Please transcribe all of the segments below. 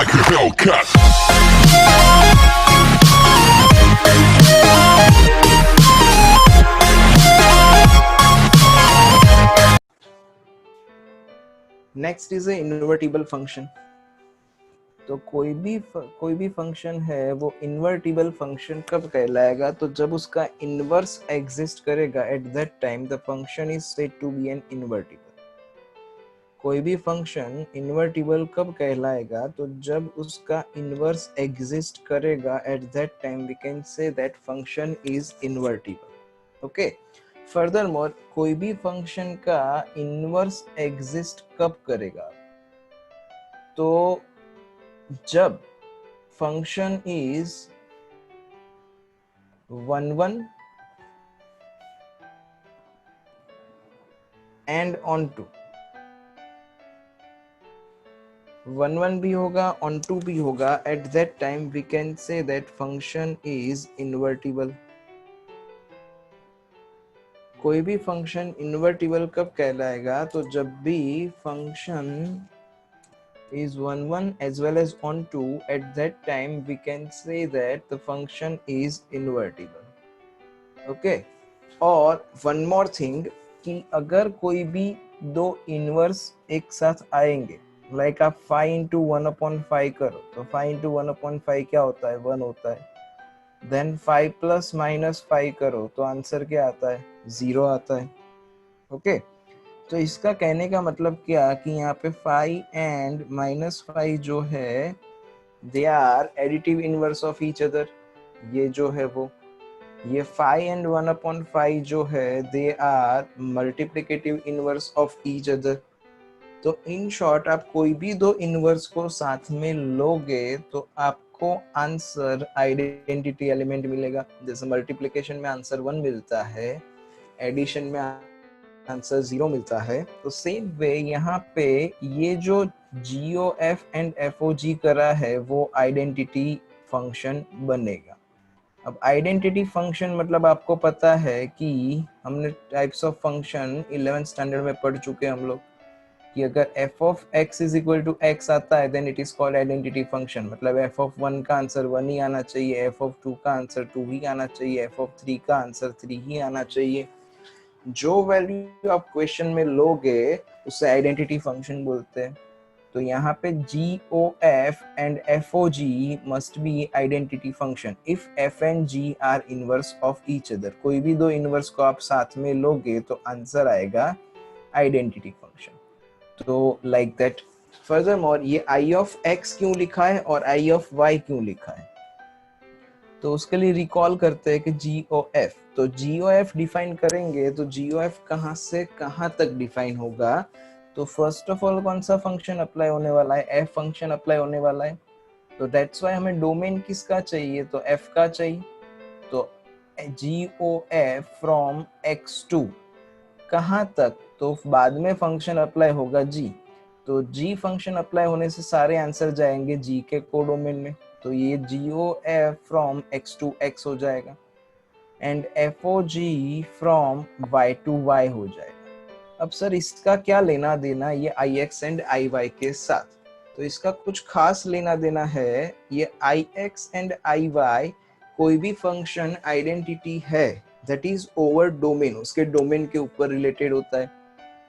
like a Hellcat. Next is a invertible function. तो कोई भी फंक्शन है वो इन्वर्टिबल फंक्शन कब कहलाएगा, तो जब उसका इनवर्स एग्जिस्ट करेगा, at that time the function is said to be an invertible. कोई भी फंक्शन इन्वर्टिबल कब कहलाएगा, तो जब उसका इनवर्स एग्जिस्ट करेगा, at that time we can say that function is invertible. Okay, furthermore कोई भी फंक्शन का इनवर्स एग्जिस्ट कब करेगा, तो जब function is 1 1 and onto. 1 1 भी होगा, ऑन टू भी होगा, at that time we can say that function is invertible. कोई भी फंक्शन इन्वर्टिबल कब कहलाएगा, तो जब भी function is 1 1 as well as on 2, at that time we can say that the function is invertible। okay, और one more thing कि अगर कोई भी दो इनवर्स एक साथ आएंगे, लाइक आप 5 into 1/5 करो, तो 5 into 1/5 क्या होता है, 1 होता है। देन 5 plus -5 करो तो आंसर क्या आता है, 0 आता है। ओके, तो इसका कहने का मतलब क्या कि यहाँ पे 5 एंड -5 जो है they are additive inverse of each other. ये जो है वो, ये 5 एंड 1/5 जो है they are multiplicative inverse of each other. तो इन शॉर्ट आप कोई भी दो इनवर्स को साथ में लोगे तो आपको आंसर आइडेंटिटी एलिमेंट मिलेगा। जैसे मल्टीप्लिकेशन में आंसर 1 मिलता है, एडिशन में आंसर 0 मिलता है, तो सेम वे यहाँ पे ये जो GOF एंड FOG करा है वो आइडेंटिटी फंक्शन बनेगा। अब आइडेंटिटी फंक्शन मतलब आपको पता है कि हमने types of function 11th standard में पढ़ चुके हैं हम लोग कि अगर f of x is equal to x आता है then it is called identity function। मतलब f of 1 का आंसर 1 ही आना चाहिए, f of 2 का आंसर 2 ही आना चाहिए, f of 3 का आंसर 3 ही आना चाहिए। जो वैल्यू आप क्वेश्चन में लोगे उसे आइडेंटिटी फंक्शन बोलते हैं। तो यहाँ पे GOF and FOG must be identity function if f and g are inverse of each other। कोई भी दो इनवर्स को आप साथ में लोगे तो आंसर आएगा आइडेंटिटी फंक्शन। तो लाइक दैट। फर्दरमोर ये I of x क्यों लिखा है और I of y क्यों लिखा है, तो उसके लिए रिकॉल करते हैं कि GOF। तो GOF डिफाइन करेंगे तो GOF कहाँ से कहाँ तक डिफाइन होगा, तो फर्स्ट ऑफ ऑल कौन सा फंक्शन अप्लाई होने वाला है, f फंक्शन अप्लाई होने वाला है। तो दैट्स व्हाई हमें डोमेन किसका चाहिए, तो f का चाहिए। तो GOF फ्रॉम x2 कहाँ तक, तो बाद में फंक्शन अप्लाई होगा g। तो g फंक्शन अप्लाई होने से सारे आंसर जाएंगे g के कोडोमेन में, तो ये GOF from x to x हो जाएगा and FOG from y to y हो जाएगा। अब सर इसका क्या लेना देना ये IX एंड IY के साथ, तो इसका कुछ खास लेना देना है। ये IX एंड IY कोई भी फंक्शन आइडेंटिटी है दैट इज ओवर डोमेन, उसके डोमेन के ऊपर रिलेटेड होता है।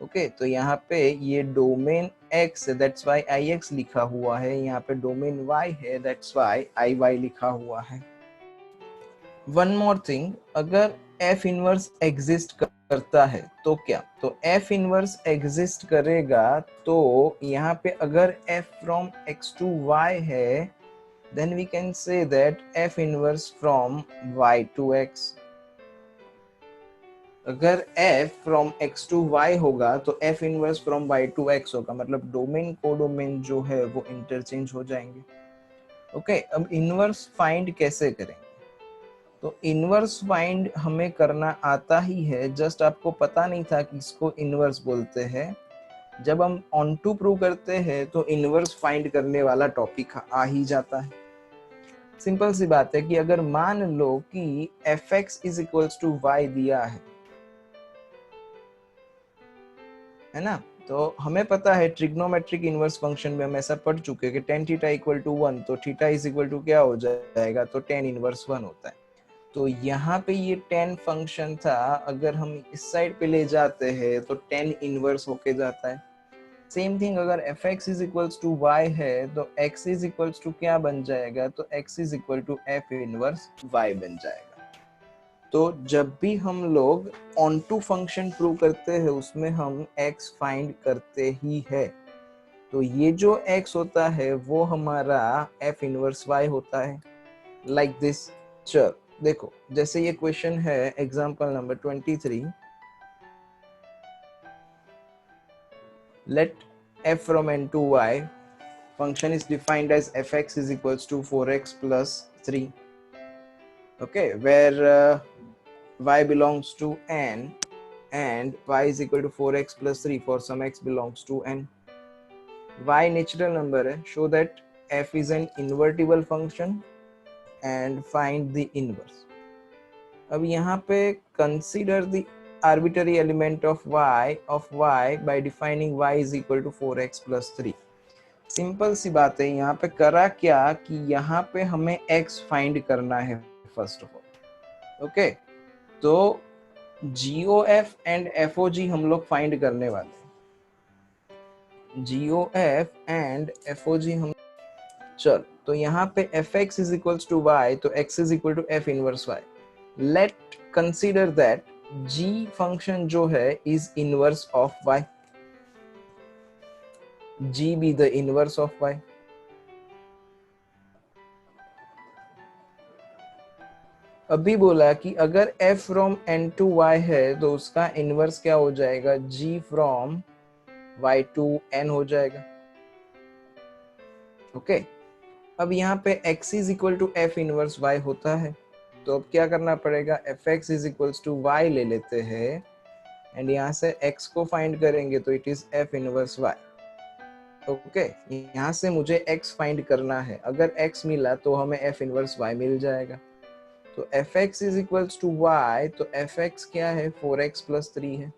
ओके, तो यहाँ पे ये डोमेन x है दैट्स वाई IX लिखा हुआ है, यहाँ पे डोमेन y है दैट्स वाई IY लिखा हुआ है। वन मोर थिंग, अगर f इनवर्स एग्जिस्ट करता है तो क्या, तो f इनवर्स एग्जिस्ट करेगा तो यहाँ पे अगर f from x to y है then we can say that f inverse from y to x। अगर f from x to y होगा तो f inverse from y to x होगा, मतलब डोमेन कोडोमेन जो है वो इंटरचेंज हो जाएंगे। ओके, अब इनवर्स फाइंड कैसे करेंगे, तो इनवर्स फाइंड हमें करना आता ही है, जस्ट आपको पता नहीं था कि इसको इनवर्स बोलते हैं। जब हम ऑन टू प्रूव करते हैं तो इनवर्स फाइंड करने वाला टॉपिक आ ही जाता है। सिंपल सी बात है कि अगर मान लो कि fx is equals to y दिया है ना, तो हमें पता है ट्रिग्नोमेट्रिक इनवर्स फंक्शन में हम ऐसा पढ़ चुके हैं कि टेन थीटा इक्वल टू 1, तो थीटा इज इक्वल टू क्या हो जाएगा, तो टेन इनवर्स 1 होता है। तो यहाँ पे ये टेन फंक्शन था, अगर हम इस साइड पे ले जाते हैं तो टेन इनवर्स होके जाता है। सेम थिंग अगर F X is equals to Y है तो एक्स इज इक्वल्स टू क्या बन जाएगा, तो X is equal to F inverse Y बन जाएगा। तो जब भी हम लोग ऑन टू फंक्शन प्रूव करते हैं उसमें हम x फाइंड करते ही है। तो ये जो x होता है वो हमारा f इनवर्स y होता है, लाइक दिस। चल देखो, जैसे ये क्वेश्चन है example number 23, let f from n to y function is defined as fx is equals to 4x plus 3, okay, where y belongs to n and y is equal to 4x plus 3 for some x belongs to n. y natural number है, show that f is an invertible function and find the inverse. अब यहाँ पे consider the arbitrary element of y by defining y is equal to 4x plus 3. Simple सी बात है, यहाँ पे करा क्या कि यहाँ पे हमें x फाइंड करना है फर्स्ट ऑफ ऑल, ओके। तो GOF एंड FOG हम लोग फाइंड करने वाले हैं। GOF एंड FOG हम, चल तो यहाँ पे fx is equals to y, तो x is equal to f inverse y. Let consider that g function जो है is inverse of y, g be the inverse of y. अभी बोला कि अगर f from n to y है तो उसका इनवर्स क्या हो जाएगा, g from y to n हो जाएगा, ओके। अब यहाँ पे x is equal to f inverse y होता है, तो अब क्या करना पड़ेगा, fx is equals to y ले लेते हैं एंड यहाँ से x को फाइंड करेंगे तो it is f inverse y, okay. यहाँ से मुझे x फाइंड करना है, अगर x मिला तो हमें f इनवर्स y मिल जाएगा। तो fx is equals to y, तो fx क्या है, 4x plus 3 है,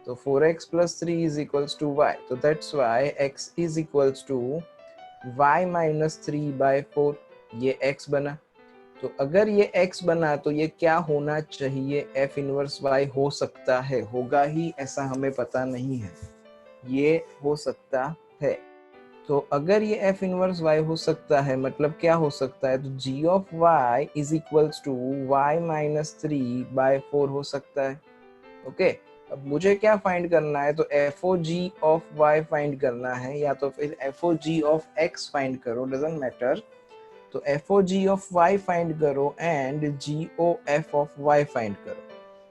तो 4x plus 3 is equals to y, तो that's why x is equals to y minus 3 by 4, ये x बना। तो अगर ये x बना तो ये क्या होना चाहिए, f इनवर्स y हो सकता है, होगा ही ऐसा हमें पता नहीं है, ये हो सकता है। तो अगर ये f इनवर्स y हो सकता है मतलब क्या हो सकता है, तो g of y is equals to y minus 3 by 4 हो सकता है, ओके। अब मुझे क्या फाइंड करना है, तो FOG of y फाइंड करना है, या तो फिर FOG of x फाइंड करो, डजंट मैटर। तो FOG of y फाइंड करो and GOF of y find करो।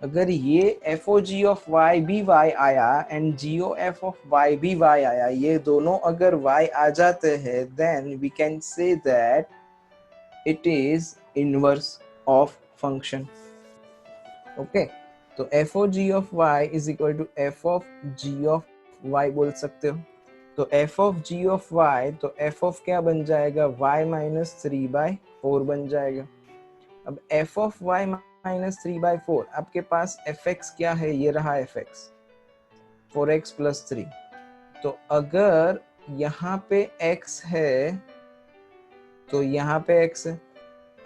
अगर ये FOG of y भी y आया एंड GOF of y भी y आया, ये दोनों अगर y आ जाते हैं then we can say that it is inverse of function, okay. तो FOG of y is equal to f of g of y बोल सकते हो। तो f of g of y, तो f of क्या बन जाएगा, y minus 3 by 4 बन जाएगा। अब f of y minus 3 by 4, आपके पास fx क्या है, ये रहा fx 4x plus 3। तो अगर यहाँ पे x है तो यहाँ पे x है,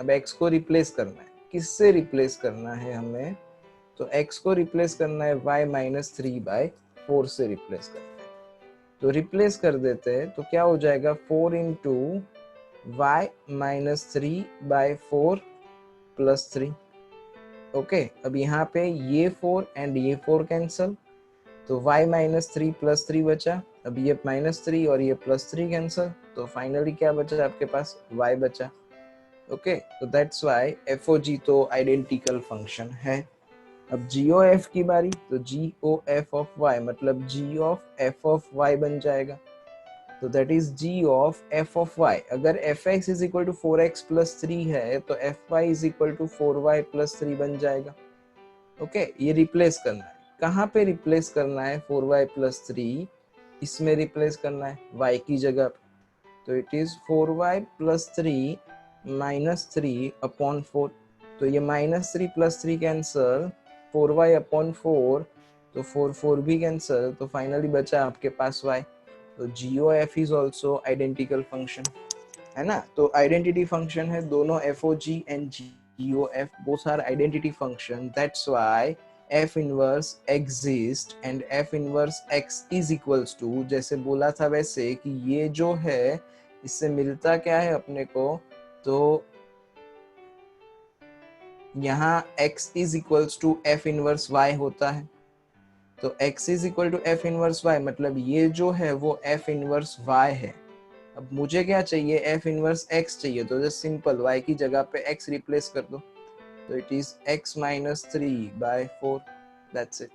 अब x को रिप्लेस करना है, किससे रिप्लेस करना है हमें, तो x को रिप्लेस करना है y minus 3 by 4 से रिप्लेस करना है। तो रिप्लेस कर देते हैं तो क्या हो जाएगा, 4 into y minus 3 by 4 plus 3, okay. अब यहाँ पे ये 4 एंड ये 4 कैंसल, तो y minus 3 plus 3 बचा, अब ये minus 3 और ये plus 3 कैंसल, तो फाइनली क्या बचा आपके पास, y बचा, ओके। तो दैट्स वाई FOG तो आइडेंटिकल फंक्शन है। अब GOF की बारी, तो GOF ऑफ y मतलब g of f of y बन जाएगा, तो that is g of f of y। अगर fx is equal to 4x plus 3 है तो fy is equal to 4y plus 3 बन जाएगा, ओके। ये रिप्लेस करना है, कहाँ पे रिप्लेस करना है, 4y plus 3 इसमें रिप्लेस करना है y की जगह पे, तो it is 4y plus 3 minus 3 upon 4, तो ये minus 3 plus 3 cancel, 4y upon 4 तो 4 भी कैंसल, तो फाइनली बचा आपके पास y। तो GOF is also identical function, है ना। तो आइडेंटिटी फंक्शन है, दोनों FOG and GOF both are identity function, that's why F inverse exist and F inverse x is equals to, जैसे बोला था वैसे कि ये जो है इससे मिलता क्या है अपने को, तो यहाँ x is equals to F inverse y होता है। तो x is equal to F inverse y, मतलब ये जो है वो F इनवर्स y है। अब मुझे क्या चाहिए, F इनवर्स x चाहिए, तो जस्ट सिंपल y की जगह पे x रिप्लेस कर दो, तो it is x minus 3/4, that's it.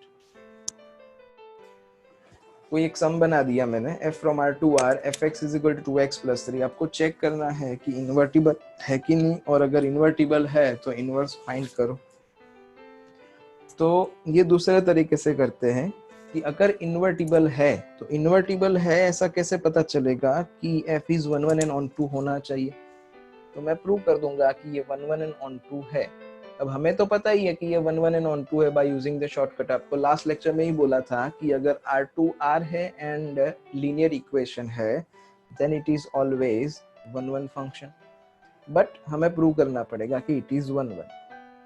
कोई एक सम बना दिया मैंने, f from R to R fx is equal to 2x plus 3। आपको चेक करना है कि इन्वर्टिबल है कि नहीं, और अगर इन्वर्टिबल है तो इन्वर्स फाइंड करो। तो ये दूसरे तरीके से करते हैं कि अगर इन्वर्टिबल है तो इन्वर्टिबल है ऐसा कैसे पता चलेगा कि f इज 1 1 एंड ऑन 2 होना चाहिए। तो मैं प्रूव कर दूंगा कि ये 1 1 एंड ऑन 2 है। अब हमें तो पता ही है कि ये 1 1 एंड ऑन 2 है बाय यूजिंग द शॉर्टकट। आपको लास्ट लेक्चर में ही बोला था कि अगर R2 R है एंड लीनियर इक्वेशन है then it is always 1 1 function, but हमें प्रूव करना पड़ेगा कि इट इज 1 1।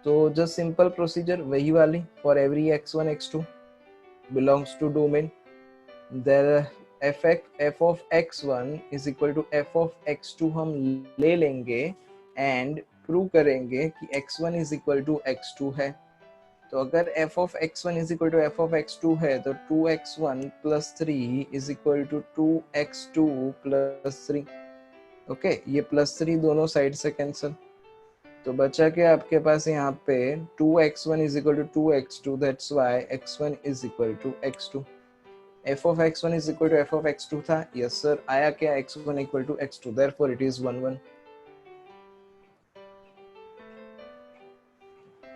तो जस्ट सिंपल प्रोसीजर वही वाली, for every x1 x2 belongs to domain, there f of x1 is equal to f of x2 हम ले लेंगे एंड प्रूव करेंगे कि x1 is equal to x2 है। तो अगर f of x1 is equal to f of x2 है तो 2x1 plus 3 is equal to 2x2 plus 3। Okay, ये प्लस 3 दोनों साइड से कैंसिल, तो बचा के आपके पास यहाँ पे 2x1 is equal to 2x2, that's why x1 is equal to x2। f of x1 is equal to f of x2 था, yes sir, आया क्या, x1 equal to x2, therefore it is 1 1।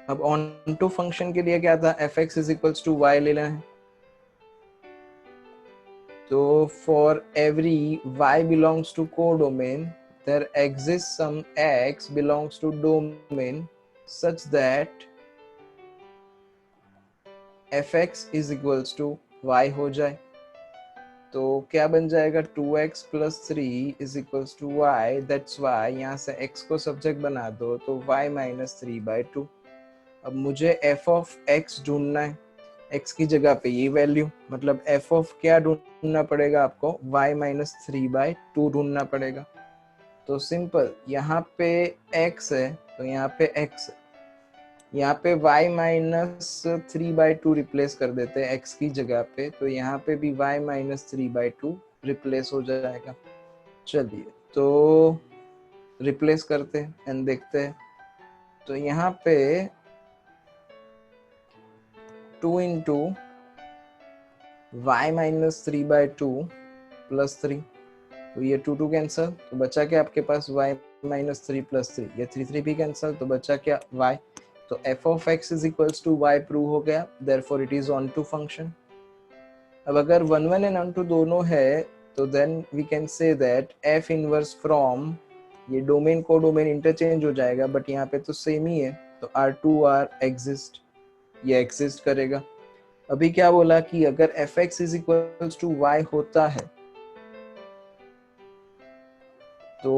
अब ऑन टू फंक्शन के लिए क्या था, fx is equals to y ले लेना है। तो for every y belongs to codomain there exists some x belongs to domain such that fx is equals to y हो जाए। तो क्या बन जाएगा, 2x plus 3 is equals to y, that's why यहाँ से x को सब्जेक्ट बना दो तो y minus 3/2। अब मुझे f of x ढूंढना है, x की जगह पे ये वैल्यू, मतलब f of क्या ढूंढना पड़ेगा आपको, y minus 3/2 ढूंढना पड़ेगा। तो सिंपल, यहाँ पे x है तो यहाँ पे x है, यहाँ पे y माइनस 3/2 रिप्लेस कर देते हैं x की जगह पे, तो यहाँ पे भी y माइनस 3/2 रिप्लेस हो जाएगा। चलिए तो रिप्लेस करते हैं एंड देखते हैं। तो यहाँ पे 2 इंटू y माइनस 3/2 प्लस 3, तो ये 2 कैंसल, तो बचा क्या आपके पास y माइनस 3 प्लस 3, ये 3 भी कैंसल, तो बचा क्या y। तो f of x is equals to y prove हो गया, therefore it is onto function। अब अगर 1 1 एंड onto दोनों है तो then we can say that f inverse from, ये डोमेन को डोमेन इंटरचेंज हो जाएगा बट यहाँ पे तो सेम ही है, तो R2 R exist, ये एग्जिस्ट करेगा। अभी क्या बोला कि अगर fx is equals to y होता है तो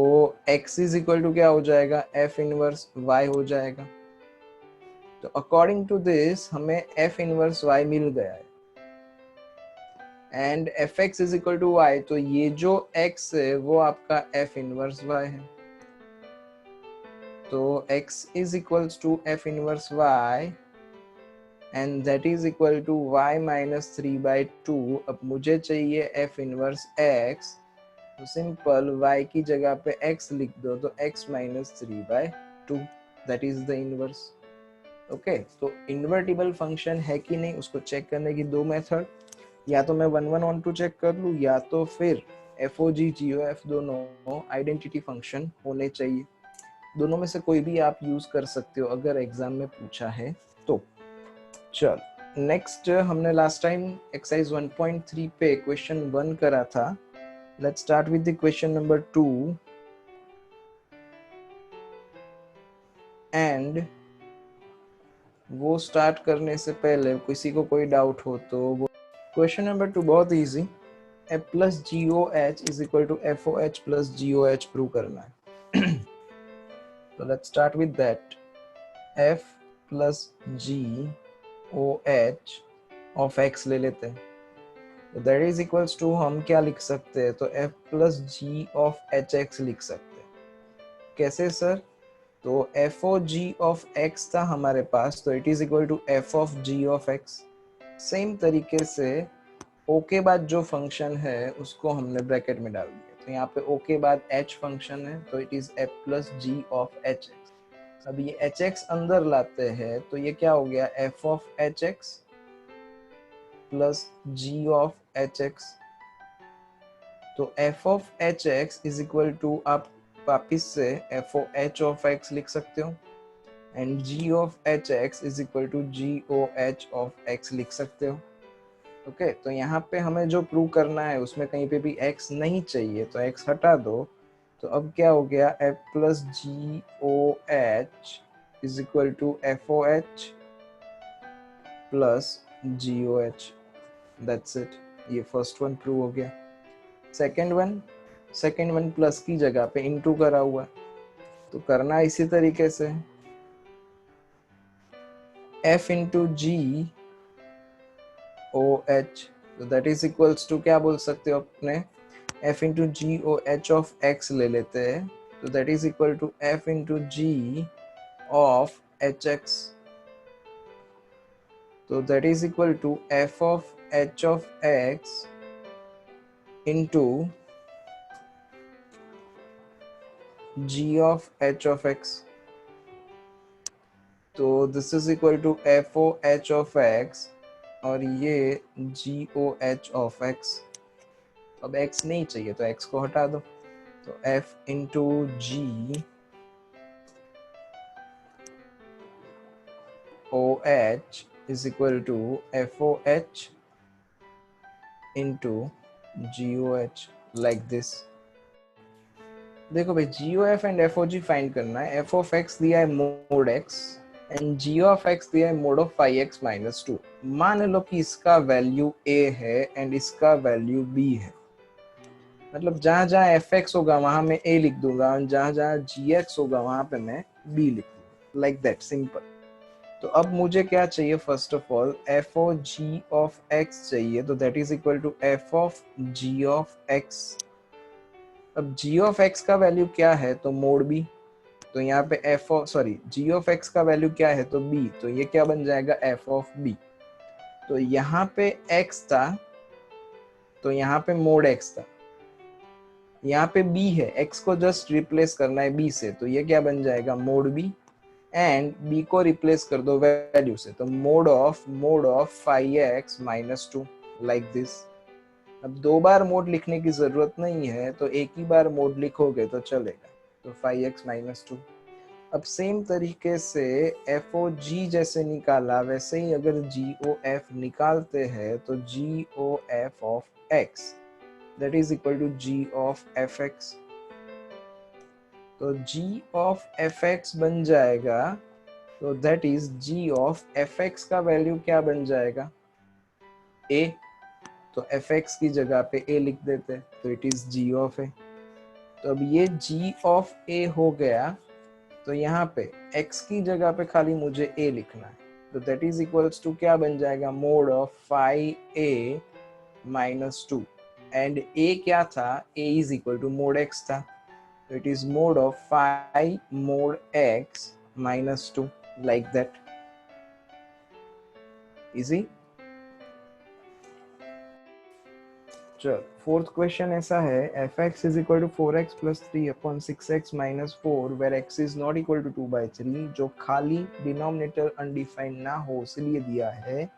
x is equal to क्या हो जाएगा, f इनवर्स y हो जाएगा। तो अकॉर्डिंग टू दिस हमें f इनवर्स y मिल गया है and fx is equal to y, तो ये जो x है वो आपका f इनवर्स y है। तो x is equals to f inverse y and that is equal to y minus 3/2। अब मुझे चाहिए f इनवर्स x, तो सिंपल y की जगह पे x लिख दो, तो x minus 3/2, that is the inverse. Okay, तो इन्वर्टिबल फंक्शन है कि नहीं उसको चेक करने की दो मेथड, या तो मैं 1 1 ऑन टू चेक कर लूँ या तो फिर FOG GOF दोनों आइडेंटिटी फंक्शन होने चाहिए। दोनों में से कोई भी आप यूज कर सकते हो अगर एग्जाम में पूछा है तो। चल नेक्स्ट, हमने लास्ट टाइम एक्सरसाइज 1.3 पे क्वेश्चन 1 करा था। Let's start with the question number 2 and वो स्टार्ट करने से पहले किसी को कोई डाउट हो तो वो क्वेश्चन नंबर 2 बहुत easy. F plus G O H is equal to F O H plus G O H prove करना है। तो let's start with that. F plus G O H of X ले लेते हैं, तो दैट इज इक्वल्स टू हम क्या लिख सकते हैं, तो F plus G of H X लिख सकते हैं। कैसे सर? तो F O G of X था हमारे पास, तो it is equal to F of G of X. Same तरीके से ओ के बाद जो फंक्शन है उसको हमने ब्रैकेट में डाल दिया, तो यहाँ पे ओ के बाद एच फंक्शन है, तो it is F plus G of H X. अब ये एच एक्स अंदर लाते हैं, तो ये क्या हो गया, F of H X plus G of H X. तो F of H X is equal to, आप वापिस से F O H of X लिख सकते हो, and g of H X is equal to G O H of X लिख सकते हो। ओके, तो यहाँ पे हमें जो प्रूव करना है उसमें कहीं पे भी x नहीं चाहिए, तो x हटा दो। तो अब क्या हो गया, f plus G O H is equal to F O H plus G O H. That's it, ये फर्स्ट वन प्रूव हो गया। सेकेंड वन प्लस की जगह पे इनटू करा हुआ, तो करना इसी तरीके से, f into G O H, तो दैट इज इक्वल्स टू, क्या बोल सकते हो अपने, f into G O H of X ले लेते हैं, तो that is equal to f into G of H X, तो that is equal to f of h of x into g of h of x। तो this is equal to f o h of x और ये g o h of x। अब x नहीं चाहिए तो x को हटा दो, तो f into G O H is equal to F O H into G O H, like this. देखो भाई, G O F and F O G find करना है। एफ ऑफ एक्स दिया है mod X and G of X दिया है mod of five X minus two. मान लो कि इसका वैल्यू a है एंड इसका वैल्यू b है, मतलब जहां जहां एफ एक्स होगा वहां मैं a लिख दूंगा और जहां जहां जी एक्स होगा वहां पे मैं b लिख दूंगा, लाइक दैट, सिंपल। तो अब मुझे क्या चाहिए, first of all F O G of X चाहिए, तो that is equal to F of G of X. अब जी ऑफ एक्स का वैल्यू क्या है, तो मोड बी, तो यहाँ पे F of sorry G of X का वैल्यू क्या है, तो बी, तो ये क्या बन जाएगा, एफ ऑफ बी। तो यहाँ पे एक्स था, तो यहाँ पे मोड एक्स था, यहाँ पे बी है, एक्स को जस्ट रिप्लेस करना है बी से, तो ये क्या बन जाएगा, मोड बी, एंड b को रिप्लेस कर दो वैल्यू से, तो mode of five X minus to, like this. अब दो बार मोड लिखने की जरूरत नहीं है, तो एक ही बार मोड लिखोगे तो चलेगा, तो फाइव एक्स माइनस टू। अब सेम तरीके से एफ ओ जी जैसे निकाला वैसे ही अगर जी ओ एफ निकालते हैं, तो G O F of X that is equal to G of F X. तो g ऑफ एफ एक्स बन जाएगा, तो that is g of F X का वैल्यू क्या बन जाएगा, a, तो एफ एक्स की जगह पे a लिख देते, तो it is g of a। तो अब ये g ऑफ a हो गया, तो यहाँ पे x की जगह पे खाली मुझे a लिखना है, तो दैट इज इक्वल्स टू क्या बन जाएगा, mod of five a minus two, and a क्या था, a is equal to mod x था, so it is mode of phi mod x minus 2, like that. Easy. चल, फोर्थ क्वेश्चन ऐसा है, F X is equal to four X plus three upon six X minus four where X is not equal to two by three, जो खाली denominator undefined ना हो इसलिए दिया है।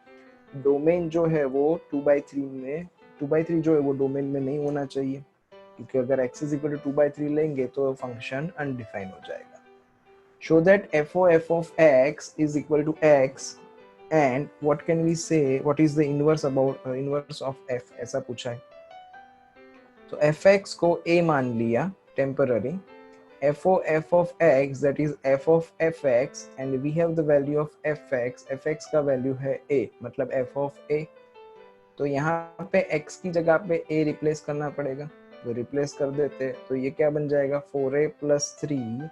डोमेन जो है वो टू बाई थ्री में, टू बाई थ्री जो है वो डोमेन में नहीं होना चाहिए, क्योंकि अगर X is equal to two by three लेंगे तो फंक्शन अनडिफाइंड हो जाएगा। Show that f of x is equal to x, and what can we say, what is the inverse about inverse of f, ऐसा पूछा है। तो fx को a मान लिया temporary, f of x, that is f of fx, and we have the value of fx का value है a, मतलब f of a। तो यहाँ पे x की जगह पे a रिप्लेस करना पड़ेगा, तो रिप्लेस कर देते, तो ये क्या बन जाएगा 4a + 3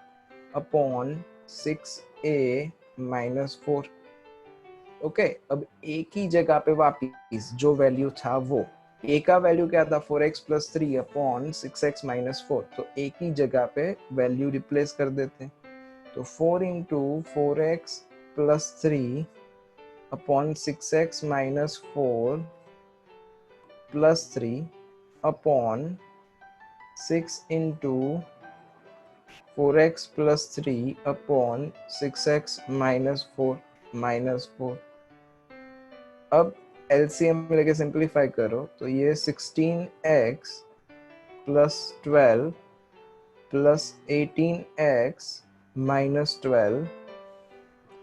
अपॉन 6a - 4। ओके, अब a की जगह पे वापिस जो वैल्यू था वो a का वैल्यू क्या था 4x + 3 अपॉन 6x - 4, तो a की जगह पे वैल्यू रिप्लेस कर देते हैं, तो 4 × 4x + 3 upon 6x - 4 + 3 upon 6 × 4x + 3 upon 6x - 4 -4। अब एलसीएम लेके सिंप्लीफाई करो, तो ये 16x + 12 + 18x - 12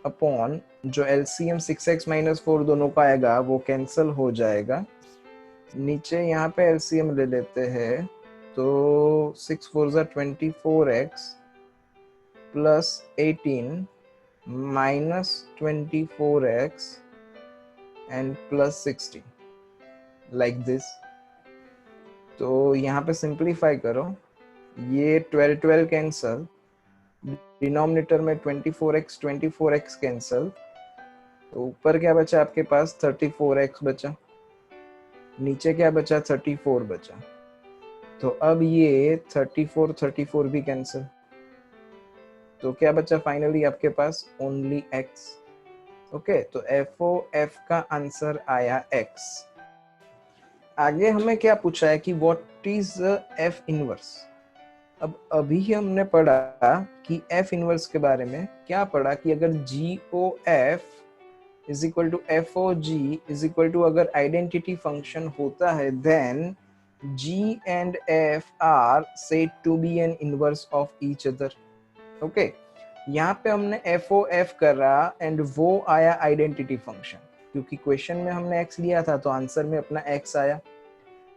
अपॉन जो एलसीएम 6x - 4 दोनों का आएगा वो कैंसिल हो जाएगा। नीचे यहाँ पे एलसीएम ले लेते हैं, तो 6 × 4 = 24x + 18 - 24x and +16 like this। तो यहाँ पे सिंप्लीफाई करो, ये 12 कैंसल, डिनोमिनेटर में 24x कैंसल, तो ऊपर क्या बचा आपके पास 34x बचा, नीचे क्या बचा 34 बचा। तो अब ये 34 भी कैंसल, तो क्या बचा फाइनली आपके पास ओनली x। ओके, तो f का आंसर आया x। आगे हमें क्या पूछा है कि व्हाट इज f इनवर्स। अब अभी हमने पढ़ा कि f इनवर्स के बारे में क्या पढ़ा कि अगर GOF = FOG = अगर आइडेंटिटी फंक्शन होता है, then G and F are said to be an inverse of each other। Okay, यहाँ पे हमने FOF करा एंड वो आया आइडेंटिटी फंक्शन, क्योंकि क्वेश्चन में हमने x लिया था तो आंसर में अपना x आया।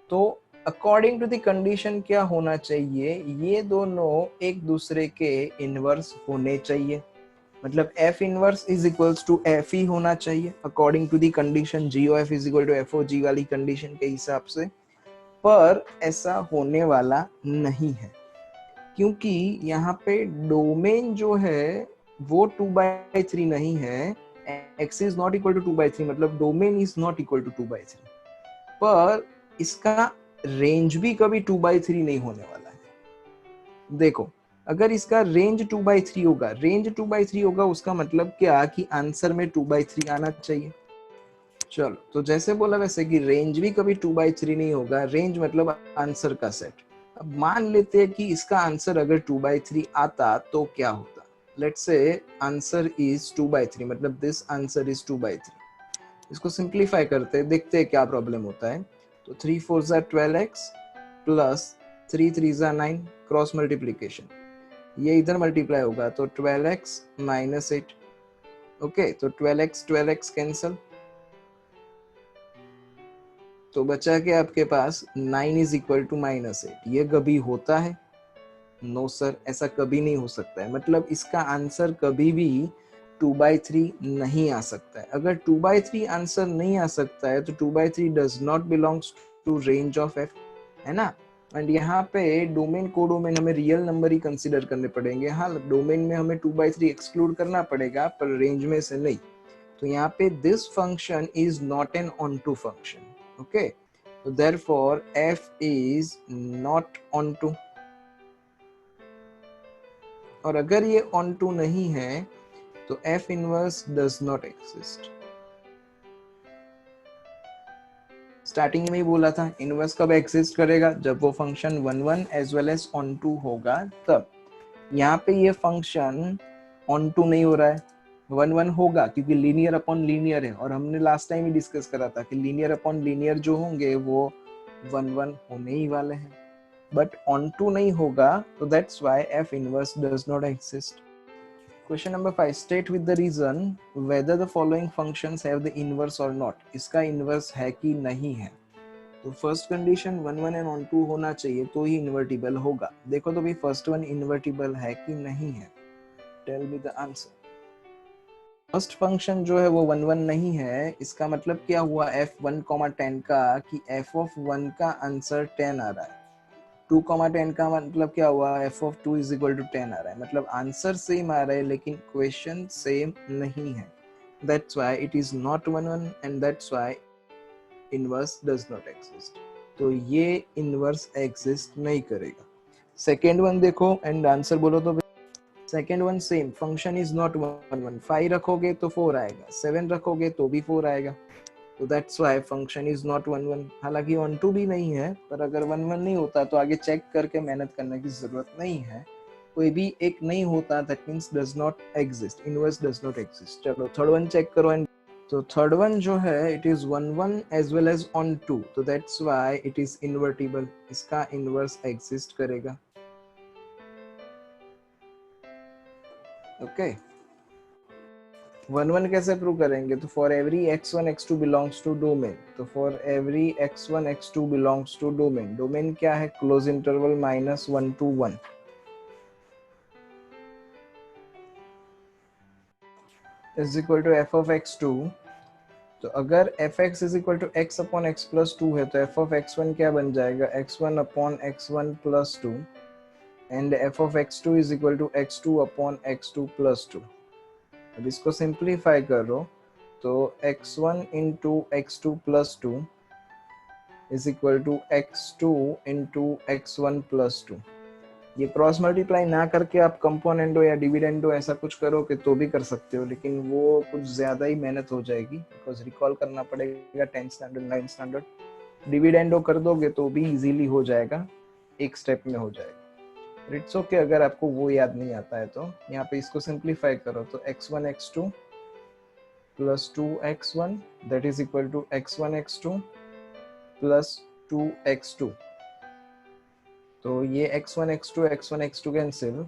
तो अकॉर्डिंग टू द कंडीशन क्या होना चाहिए, ये दोनों एक दूसरे के इनवर्स होने चाहिए, मतलब f इनवर्स = f ही होना चाहिए according to the condition GOF = FOG वाली कंडीशन के हिसाब से। पर ऐसा होने वाला नहीं है, क्योंकि यहाँ पे डोमेन जो है वो 2/3 नहीं है, x is not equal to 2/3, मतलब domain is not equal to 2/3, पर इसका रेंज भी कभी 2/3 नहीं होने वाला है। देखो, अगर इसका रेंज 2/3 होगा, उसका मतलब क्या कि आंसर में 2/3 आना चाहिए। चलो, तो जैसे बोला वैसे कि रेंज भी कभी 2/3 नहीं होगा, रेंज मतलब आंसर का सेट। अब मान लेते हैं कि इसका आंसर अगर 2/3 आता तो क्या होता। लेट्स से आंसर इज 2/3, मतलब दिस आंसर इज 2/3। इसको सिंप्लीफाई करते हैं, देखते हैं क्या प्रॉब्लम होता है। तो 3 × 4 = 12x प्लस 3 × 3 = 9, क्रॉस मल्टीप्लीकेशन, ये इधर मल्टीप्लाई होगा तो 12x - 8। ओके, तो 12x कैंसल, तो बचा के आपके पास 9 is equal to -8। ये कभी होता है? नो सर, ऐसा कभी नहीं हो सकता है, मतलब इसका आंसर कभी भी 2/3 नहीं आ सकता है। अगर 2/3 आंसर नहीं आ सकता है तो 2/3 does not belongs to range of f, है ना। एंड यहाँ पे डोमेन को डोमेन हमें रियल नंबर ही कंसीडर करने पड़ेंगे। हाँ, डोमेन में हमें 2/3 एक्सक्लूड करना पड़ेगा, पर रेंज में से नहीं। तो यहाँ पे this function is not an onto function. Okay, so therefore f is not onto, और अगर ये onto नहीं है तो f inverse does not exist। Starting में ही बोला था इनवर्स कब एग्जिस्ट करेगा, जब वो function 1 as well as onto होगा तब। यहाँ पे ये फंक्शन onto नहीं हो रहा है, 1 होगा क्योंकि लीनियर अपॉन लीनियर है, और हमने लास्ट टाइम ही डिस्कस करा था कि लीनियर अपॉन लीनियर जो होंगे वो 1 होने ही वाले हैं, बट onto नहीं होगा, तो that's why f inverse does not exist। Question number 5, state with the reason whether the following functions have the inverse or not। इसका inverse है कि नहीं है। तो फर्स्ट कंडीशन 1 1 एंड ऑन 2 होना चाहिए तो ही इन्वर्टिबल होगा। देखो तो भाई फर्स्ट वन इन्वर्टिबल है कि नहीं है, tell me the answer. First function जो है वो 1 1 नहीं है, इसका मतलब क्या हुआ f1, 10 का कि f ऑफ 1 का आंसर 10 आ रहा है। 2, 10 का मतलब क्या हुआ f of 2 is equal to 10 आ रहा है, मतलब आंसर सेम आ रहा है लेकिन क्वेश्चन सेम नहीं है। That's why it is not 1 1 and that's why inverse does not exist। तो ये इनवर्स एग्जिस्ट नहीं करेगा। सेकेंड वन देखो एंड आंसर बोलो तो second one same, function is not 1 1। 5 रखोगे तो 4 आएगा, 7 रखोगे तो भी 4 आएगा, तो that's why function is not 1 1। हालांकि 1 2 भी नहीं है, पर अगर 1 1 नहीं होता तो आगे चेक करके मेहनत करने की जरूरत नहीं है। कोई भी एक नहीं होता that means does not exist, inverse does not exist. चलो थर्ड वन चेक करो एंड तो थर्ड वन जो है it is 1 1 as well as on 2, तो that's why it is invertible, इसका इनवर्स एग्जिस्ट करेगा। ओके 1 1 कैसे प्रूव करेंगे, तो for every x1 x2 belongs to domain, तो for every x1 x2 belongs to domain, domain क्या है close interval -1 to 1 is equal to f of x2। तो अगर fx is equal to x upon x plus 2 है तो f of x1 क्या बन जाएगा x1 upon x1 plus 2 and f of x2 is equal to x2 upon x2 plus 2। अब इसको simplify करो तो x1 into x2 plus 2 is equal to x2 into x1 plus 2। ये क्रॉस मल्टीप्लाई ना करके आप कंपोनेंडो या डिविडेंडो ऐसा कुछ करो कि तो भी कर सकते हो, लेकिन वो कुछ ज्यादा ही मेहनत हो जाएगी बिकॉज रिकॉल करना पड़ेगा 10th standard 9th standard. Dividendo कर दोगे तो भी इजीली हो जाएगा, एक स्टेप में हो जाएगा। इट्स ओके अगर आपको वो याद नहीं आता है तो यहाँ पे इसको सिंप्लीफाई करो तो x1 x2 plus 2x1 that is equal to x1 x2 plus 2x2। तो ये x1 x2 कैंसिल,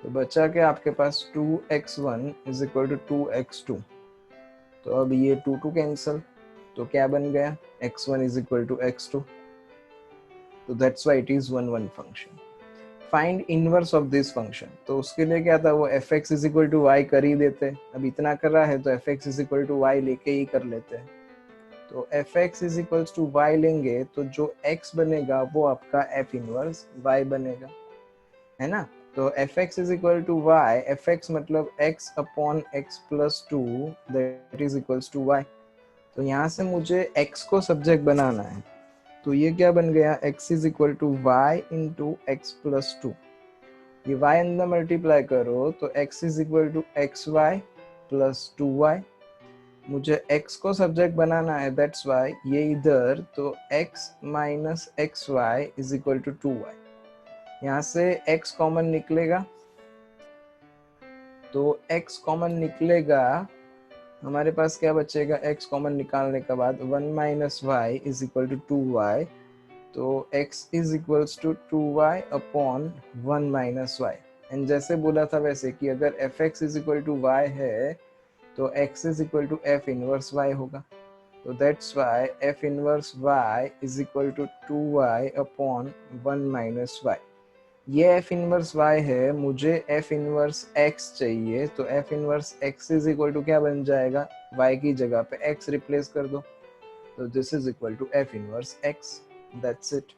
तो बचा के आपके पास 2x1 is equal to 2x2। तो अब ये 2 2 कैंसिल, तो क्या बन गया x1 is equal to x2। तो that's why it is 1 1 function. Find inverse of this function, तो उसके लिए क्या था वो fx is equal to y कर ही देते। अब इतना कर रहा है तो fx is equal to y लेके ही कर लेते हैं। तो fx is equal to y लेंगे तो जो x बनेगा वो आपका f इनवर्स y बनेगा, है ना। तो fx is equal to y, fx मतलब x upon x plus 2 that is equals to y। तो यहाँ से मुझे x को सब्जेक्ट बनाना है, तो ये क्या बन गया x is equal to y into X plus 2। ये y अंदर मल्टीप्लाई करो तो x is equal to X Y plus 2y। मुझे x को सब्जेक्ट बनाना है दैट्स वाई ये इधर, तो x minus X Y is equal to 2y। यहाँ से x कॉमन निकलेगा, तो x कॉमन निकलेगा, हमारे पास क्या बचेगा x कॉमन निकालने के बाद 1 minus Y is equal to 2y। तो x is equals to 2y upon 1 minus Y. And जैसे बोला था वैसे कि अगर fx is equal to y है तो x is equal to f inverse y होगा। तो that's why f inverse y is equal to 2y upon 1 minus Y. ये f इनवर्स y है, मुझे f इनवर्स x चाहिए, तो f inverse x is equal to क्या बन जाएगा y की जगह पे x रिप्लेस कर दो, तो this is equal to f inverse x। That's it.